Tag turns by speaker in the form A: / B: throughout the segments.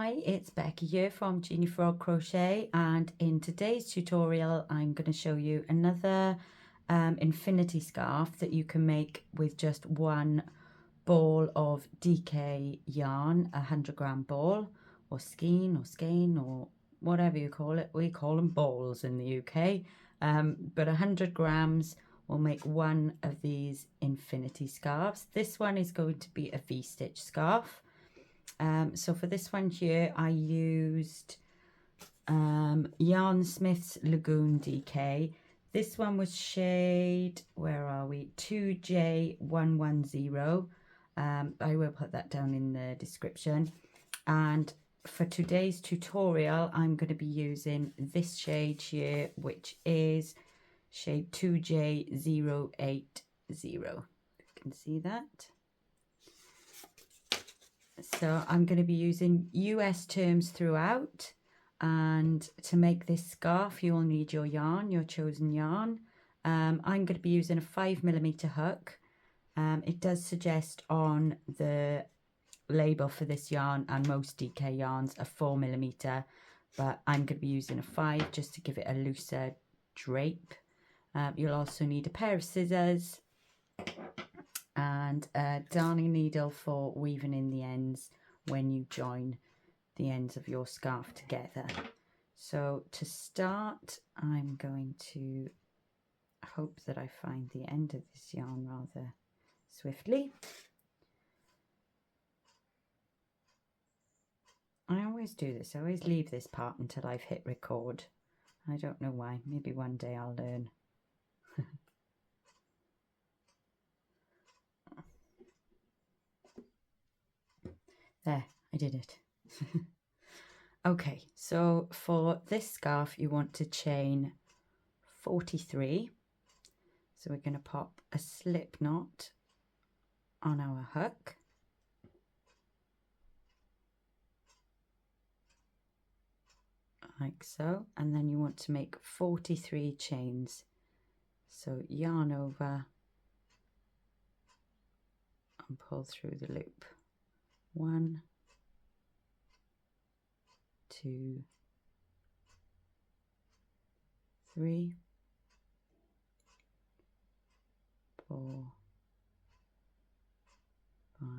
A: Hi, it's Becky here from Genie Frog Crochet, and in today's tutorial I'm going to show you another infinity scarf that you can make with just one ball of DK yarn, a 100-gram ball, or skein or whatever you call it. We call them balls in the UK, but 100 grams will make one of these infinity scarves. This one is going to be a V-stitch scarf. So for this one here, I used Yarnsmiths Lagoon DK. This one was shade, where are we? 2J110. I will put that down in the description. And for today's tutorial, I'm going to be using this shade here, which is shade 2J080. You can see that. So I'm going to be using US terms throughout, and to make this scarf you'll need your yarn, your chosen yarn. I'm going to be using a 5mm hook. It does suggest on the label for this yarn, and most DK yarns are 4mm, but I'm going to be using a 5 just to give it a looser drape. You'll also need a pair of scissors and a darning needle for weaving in the ends when you join the ends of your scarf together. So to start, I'm going to hope that I find the end of this yarn rather swiftly. I always do this, I always leave this part until I've hit record. I don't know why, maybe one day I'll learn. There, I did it. Okay, so for this scarf you want to chain 43. So we're going to pop a slip knot on our hook. Like so, and then you want to make 43 chains. So yarn over and pull through the loop. 1, 2, 3, 4, 5,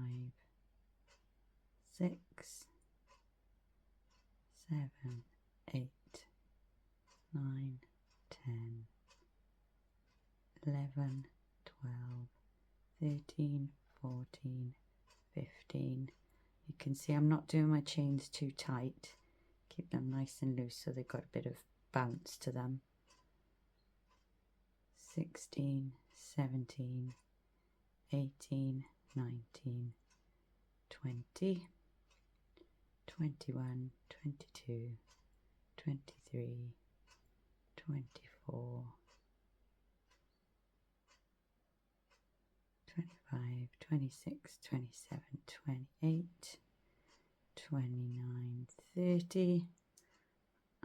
A: 6, 7, 8, 9, 10, 11, 12, 13, 14, 15. You can see I'm not doing my chains too tight. Keep them nice and loose so they've got a bit of bounce to them. 16, 17, 18, 19, 20, 21, 22, 23, 24, 25, 26, 27, 28, 29, 30,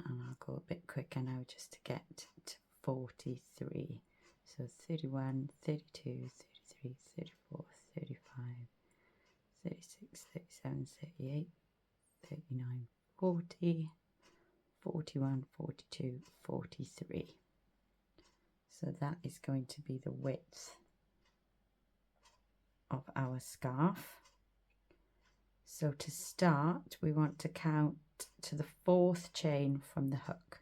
A: and I'll go a bit quicker now just to get to 43. So 31, 32, 33, 34, 35, 36, 37, 38, 39, 40, 41, 42, 43. So that is going to be the width of our scarf. So to start, we want to count to the 4th chain from the hook.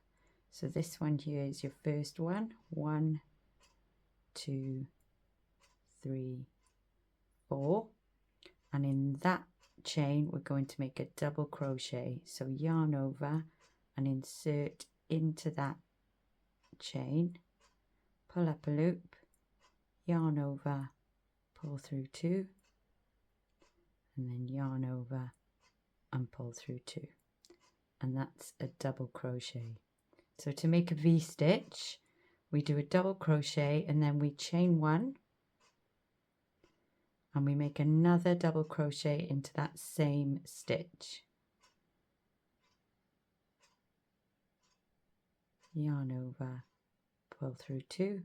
A: So this one here is your first one. 1, 2, 3, 4. And in that chain, we're going to make a double crochet. So yarn over and insert into that chain, pull up a loop, yarn over, pull through 2, and then yarn over and pull through 2, and that's a double crochet. So to make a V-stitch, we do a double crochet and then we chain 1 and we make another double crochet into that same stitch, yarn over, pull through 2,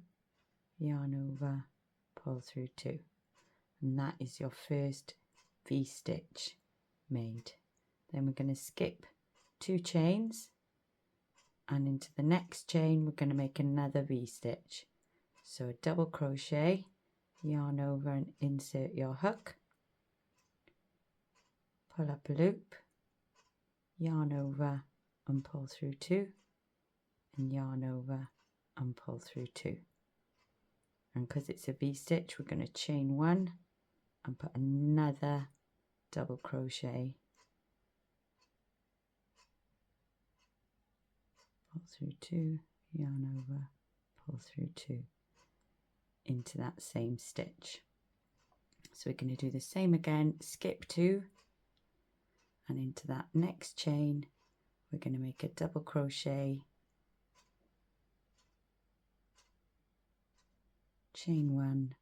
A: yarn over, pull through 2, and that is your first V-stitch made. then we're going to skip 2 chains, and into the next chain we're going to make another V-stitch. So a double crochet, yarn over and insert your hook, pull up a loop, yarn over and pull through 2, and yarn over and pull through 2. And because it's a V-stitch, we're going to chain 1 and put another double crochet, pull through 2, yarn over, pull through 2 into that same stitch. So we're going to do the same again, skip 2, and into that next chain we're going to make a double crochet, chain 1,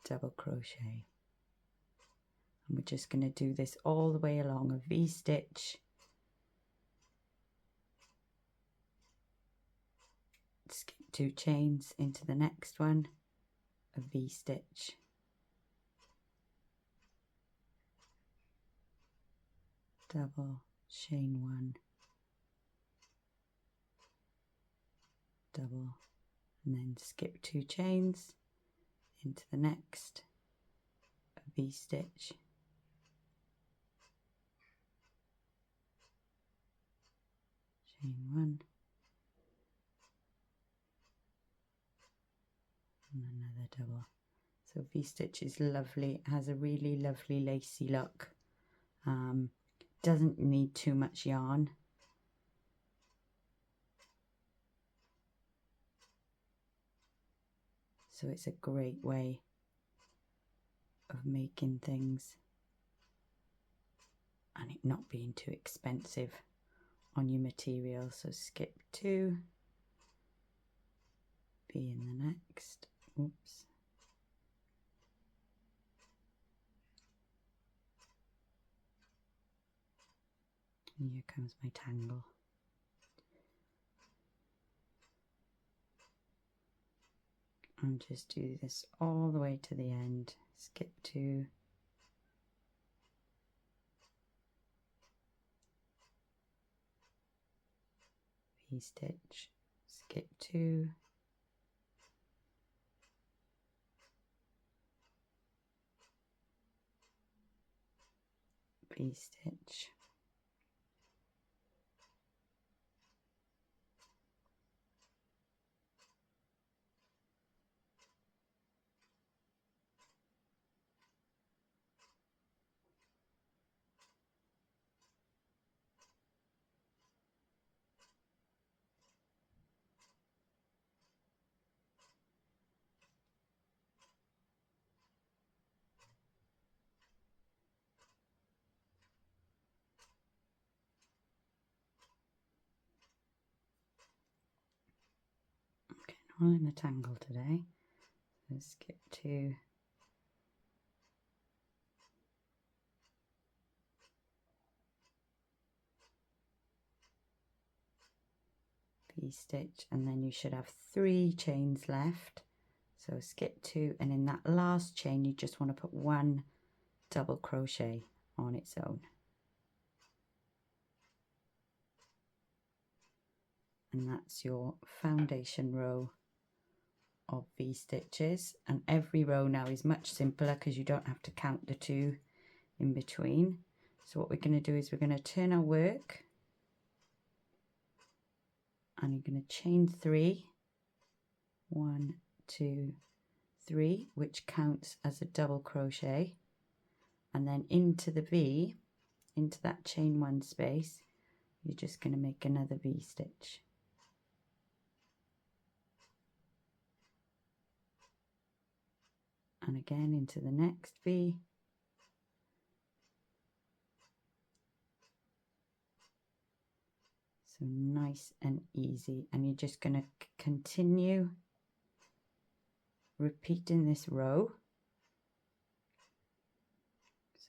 A: double crochet, and we're just going to do this all the way along, a V-stitch, skip 2 chains into the next one, a V-stitch, double, chain 1, double, and then skip 2 chains into the next, a V-stitch, chain 1, and another double. So V-stitch is lovely, it has a really lovely lacy look, doesn't need too much yarn. So it's a great way of making things and it not being too expensive on your material. So skip 2, be in the next, oops, and here comes my tangle. And just do this all the way to the end, skip 2, V-stitch, skip 2, V-stitch, all in a tangle today. So skip 2, V-stitch, and then you should have 3 chains left. So skip 2, and in that last chain you just want to put 1 double crochet on its own. And that's your foundation row of V-stitches, and every row now is much simpler because you don't have to count the 2 in between. So what we're going to do is we're going to turn our work and you're going to chain 3, 1, 2, 3, which counts as a double crochet, and then into the V, into that chain 1 space, you're just going to make another V-stitch. And again into the next V, so nice and easy, and you're just going to continue repeating this row.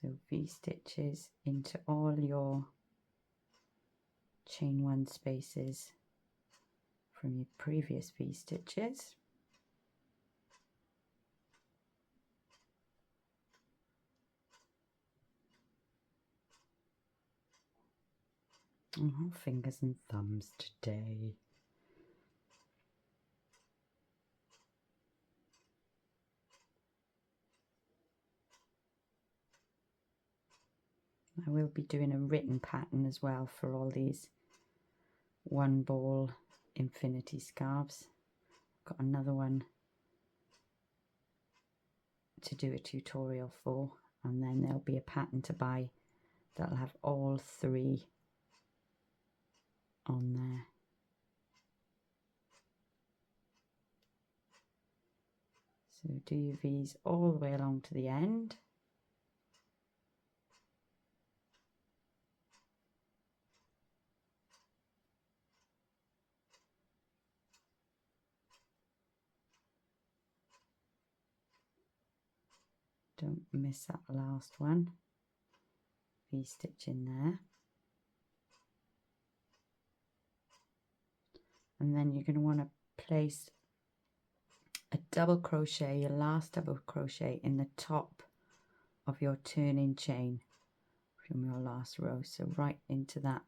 A: So V-stitches into all your chain 1 spaces from your previous V-stitches. Oh, fingers and thumbs today. I will be doing a written pattern as well for all these one ball infinity scarves. Got another one to do a tutorial for, and then there'll be a pattern to buy that'll have all three on there. So do your V's all the way along to the end. Don't miss that last one. V stitch in there. And then you're going to want to place a double crochet, your last double crochet in the top of your turning chain from your last row. So right into that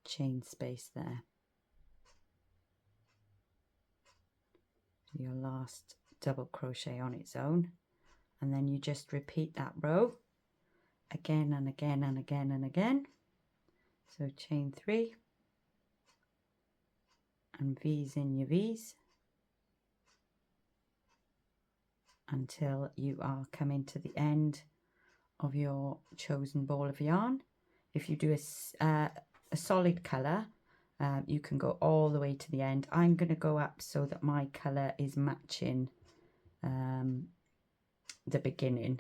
A: chain space there. Your last double crochet on its own. And then you just repeat that row again and again and again and again. So chain 3 and V's in your V's until you are coming to the end of your chosen ball of yarn. If you do a solid colour, you can go all the way to the end. I'm going to go up so that my colour is matching the beginning,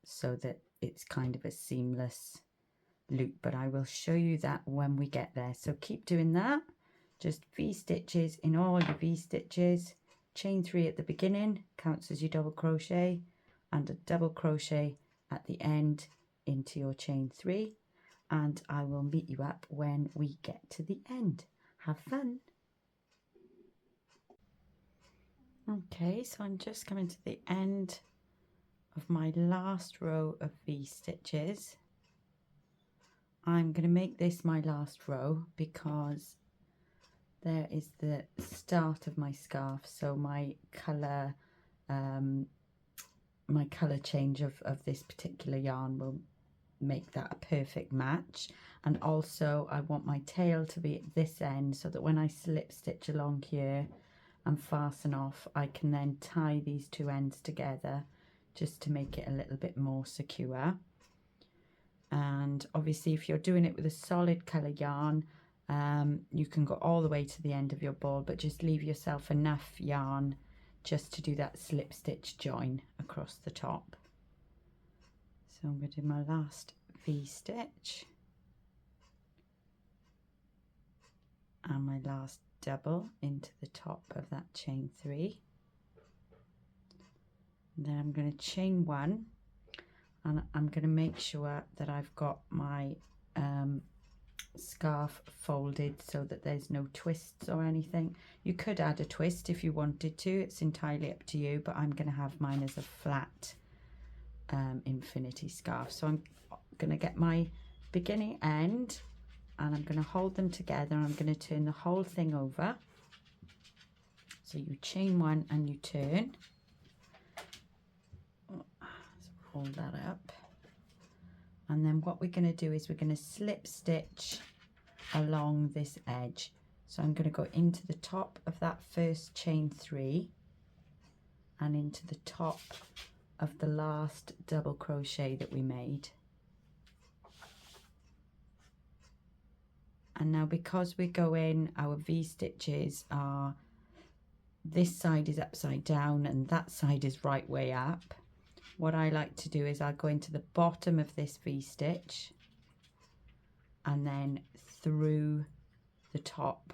A: so that it's kind of a seamless loop, but I will show you that when we get there. So keep doing that. Just V stitches in all your V stitches, chain 3 at the beginning counts as your double crochet, and a double crochet at the end into your chain 3, and I will meet you up when we get to the end. Have fun. Okay, so I'm just coming to the end of my last row of V stitches. I'm going to make this my last row because there is the start of my scarf, so my colour change of this particular yarn will make that a perfect match. And also I want my tail to be at this end so that when I slip stitch along here and fasten off, I can then tie these two ends together just to make it a little bit more secure. And obviously if you're doing it with a solid colour yarn, you can go all the way to the end of your ball, but just leave yourself enough yarn just to do that slip stitch join across the top. So I'm going to do my last V stitch and my last double into the top of that chain 3. And then I'm going to chain 1, and I'm going to make sure that I've got my scarf folded so that there's no twists or anything. You could add a twist if you wanted to, it's entirely up to you, but I'm going to have mine as a flat infinity scarf. So I'm going to get my beginning end and I'm going to hold them together, and I'm going to turn the whole thing over. So you chain 1 and you turn. So hold that up. And then what we're going to do is we're going to slip stitch along this edge. So I'm going to go into the top of that first chain 3 and into the top of the last double crochet that we made. And now because we're going, our V stitches are, this side is upside down and that side is right way up. What I like to do is I'll go into the bottom of this V stitch and then through the top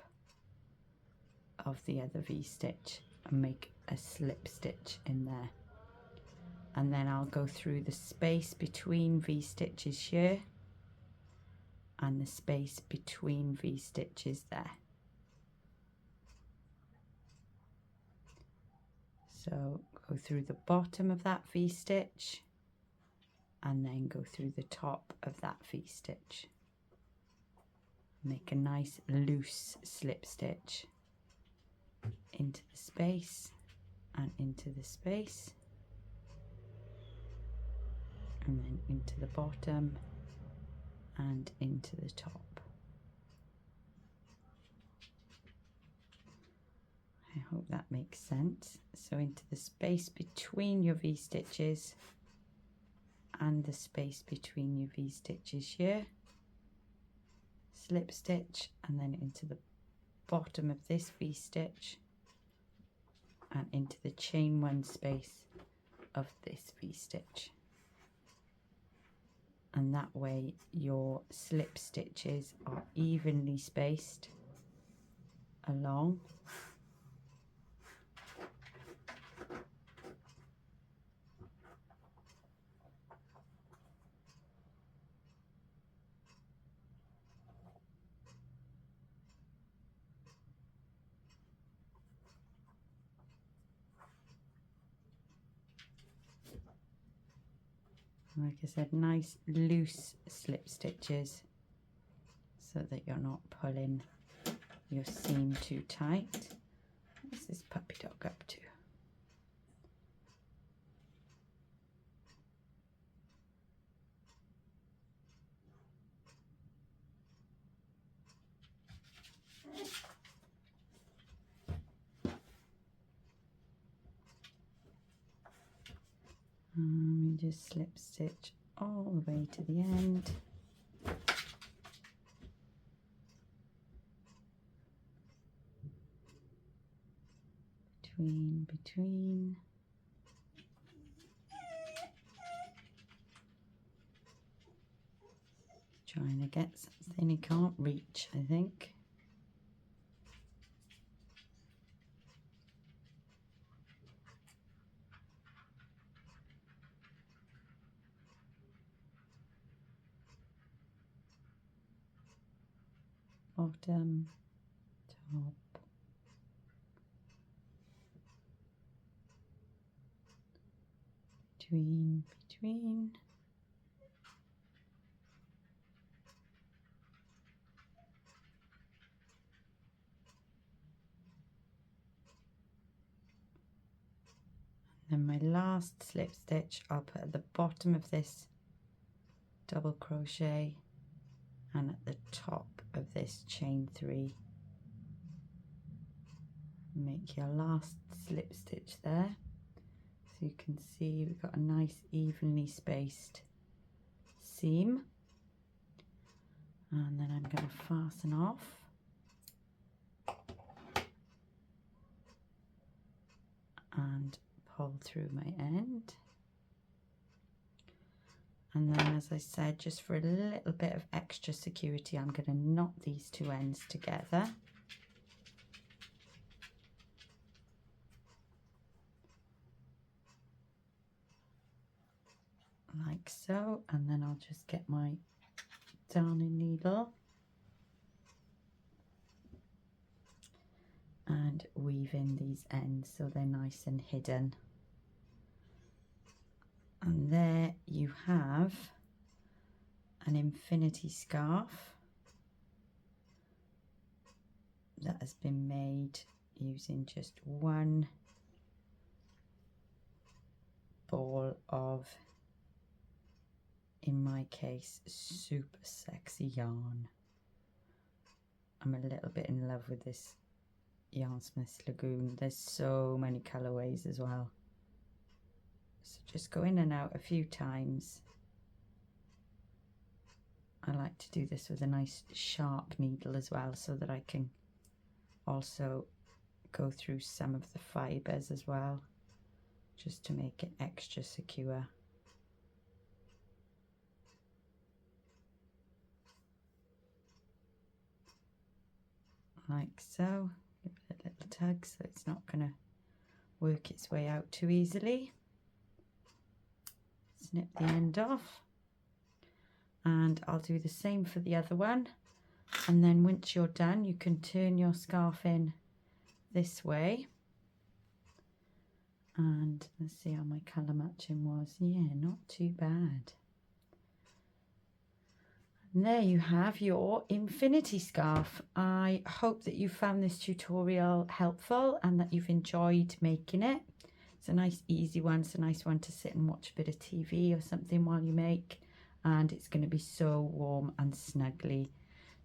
A: of the other V stitch and make a slip stitch in there. And then I'll go through the space between V stitches here and the space between V stitches there. So go through the bottom of that V stitch and then go through the top of that V stitch. Make a nice loose slip stitch into the space and into the space, and then into the bottom and into the top. I hope that makes sense. So into the space between your V-stitches and the space between your V-stitches here, slip stitch, and then into the bottom of this V-stitch and into the chain one space of this V-stitch. And that way your slip stitches are evenly spaced along. Like I said, nice loose slip stitches so that you're not pulling your seam too tight. What's this puppy dog up to? We just slip stitch all the way to the end. Between. Trying to get something he can't reach, I think. Bottom, top, between. Then my last slip stitch I'll put at the bottom of this double crochet and at the top of this chain 3. Make your last slip stitch there, so you can see we've got a nice evenly spaced seam, and then I'm going to fasten off and pull through my end. And then, as I said, just for a little bit of extra security, I'm going to knot these two ends together. Like so, and then I'll just get my darning needle and weave in these ends so they're nice and hidden. And there you have an infinity scarf that has been made using just one ball of, in my case, super sexy yarn. I'm a little bit in love with this Yarnsmiths Lagoon. There's so many colourways as well. So just go in and out a few times. I like to do this with a nice sharp needle as well, so that I can also go through some of the fibres as well, just to make it extra secure. Like so. Give it a little tug so it's not going to work its way out too easily. Snip the end off, and I'll do the same for the other one. And then once you're done, you can turn your scarf in this way. And let's see how my colour matching was. Yeah, not too bad. And there you have your infinity scarf. I hope that you found this tutorial helpful and that you've enjoyed making it. It's a nice easy one. It's a nice one to sit and watch a bit of TV or something while you make, and it's going to be so warm and snuggly.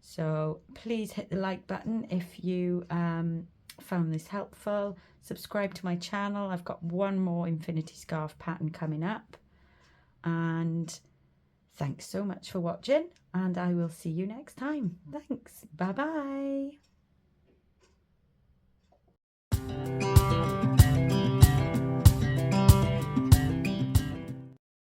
A: So please hit the like button if you found this helpful. Subscribe to my channel. I've got one more infinity scarf pattern coming up, and thanks so much for watching, and I will see you next time. Thanks. Bye bye.